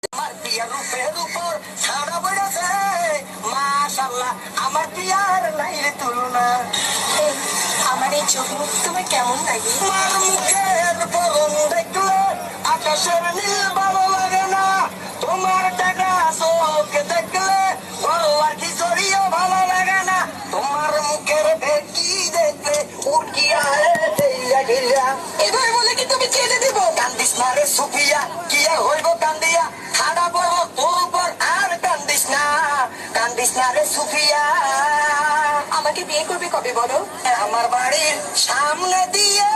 আমার পিয়ার রূপের উপর ছাড়া বেড়েছে মাশাআল্লাহ, আমার পিয়ার নাই রে তুলনা। আমার এই চোখ মুখ তোমার কেমন লাগে? তোমার মুখের বরণ দেখলে আকাশের নীল ভালো লাগে না, তোমার টাকা চোখ দেখলে বড় আর খিচুড়িও ভালো লাগে না, তোমার মুখের ভেটি দেখলে উঠিয়া গিয়া। এবার বলে কি তুমি ছেড়ে দিব? কান্দিস না রে সুফিয়া, কি আর হইব কান্দিয়া, খাড়া বড় তোর উপর আর কান্দিস না, কান্দিস না রে সুফিয়া। আমাকে বিয়ে করবে কবে বলো? আমার বাড়ির সামনে দিয়ে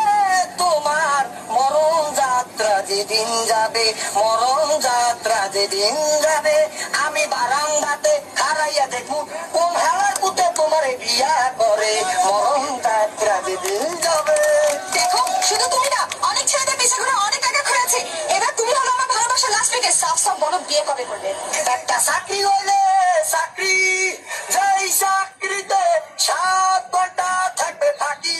তোমার মরণ যাত্রা যেদিন যাবে, মরণ যাত্রা যেদিন যাবে, আমি বারান্দাতে হারাইয়া দেখবো কোন হালার পুতে তোমার বিয়া করে, মরণ যাত্রা যেদিন যাবে। দেখো, শুধু তুমি না, অনেক ছেলেদের পিছে ঘুরে অনেক টাকা ঘুরেছে। এবার তুমি হলো আমার ভালোবাসা লাস্ট উইকে। সাফ সাফ বলো, বিয়ে কবে করবে? একটা চাকরি হইলে চাকরি, যেই চাকরিতে 7 ঘন্টা থাকবে থাকি,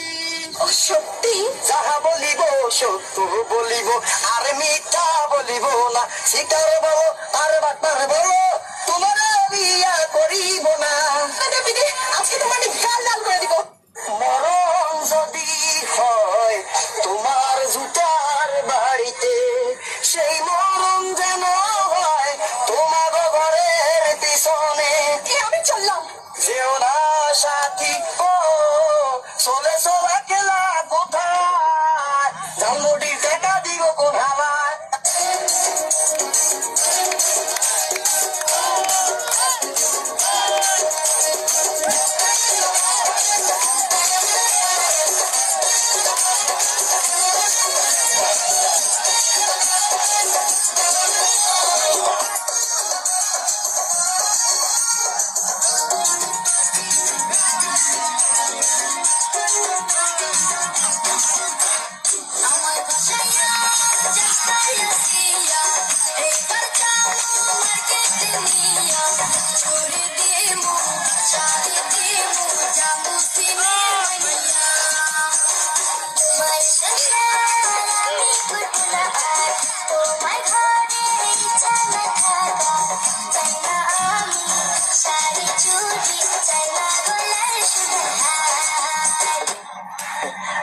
ও সত্যি? যাহা বলিব সত্য বলিব, আর মিথ্যা বলিব না, শিকার বলো আর বাটপার বলো, তোমার বিয়া করিব না। বিদে, আজকে তোমার আমি গাল লাল করে দিব। মরণ যদি হয় তোমার জুতার বাড়িতে, সেই মরণ যেন হয় তোমার ঘরের পিছনে। আমি চললাম। যেও না সাথী, ও চলে চলা খেলা কোথায়, জামুটির টাকা দিব কোথায়।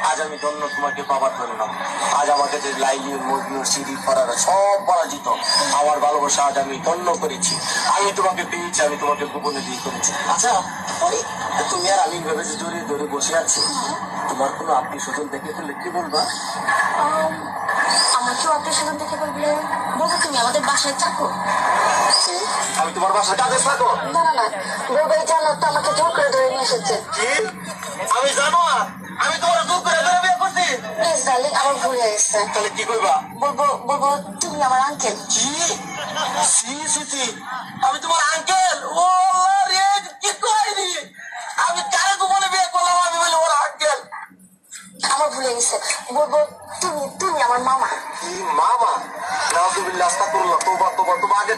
আজ আমি ধন্য তোমাকে পাবার জন্য, আজ আমাকে যে লাইলি মজনু সিঁড়ি করার সব পরাজিত, আমার ভালোবাসা আজ আমি ধন্য করেছি, আমি তোমাকে পেয়েছি, আমি তোমাকে গোপনে দিয়ে করেছি। আচ্ছা ওই তুমি আর আমি ভেবে যে জড়িয়ে ধরে বসে আছি, তোমার কোনো আত্মীয় স্বজন দেখে ফেললে কি বলবা? আমার তো অপারেশন স্বজন দেখে বলবে, বলবো তুমি আমাদের বাসায় থাকো। আমি তোমার বাসায় কাজে থাকো? না না না, বলবো এই জানো তো আমাকে জোর করে ধরে নিয়ে এসেছে। কি আমি জানো না, আমি তোমার দূর করে ধরে বিয়ে করছি? প্লিজ ডার্লিং, আমার ভুল হয়ে গেছে। তাহলে কি করবা? বলবো তুমি আমার আঙ্কেল। কি সি আমি তোমার আঙ্কেল? ও রে, কি কইনি আমি, কারে গোপনে বিয়ে করলাম, আমি বলি ওর আঙ্কেল। আমার ভুলে গেছে, বলবো তুমি আমার মামা। কি মামা? নাউজুবিল্লাহ, আস্তাগফিরুল্লাহ, তওবা তওবা তওবা, আগে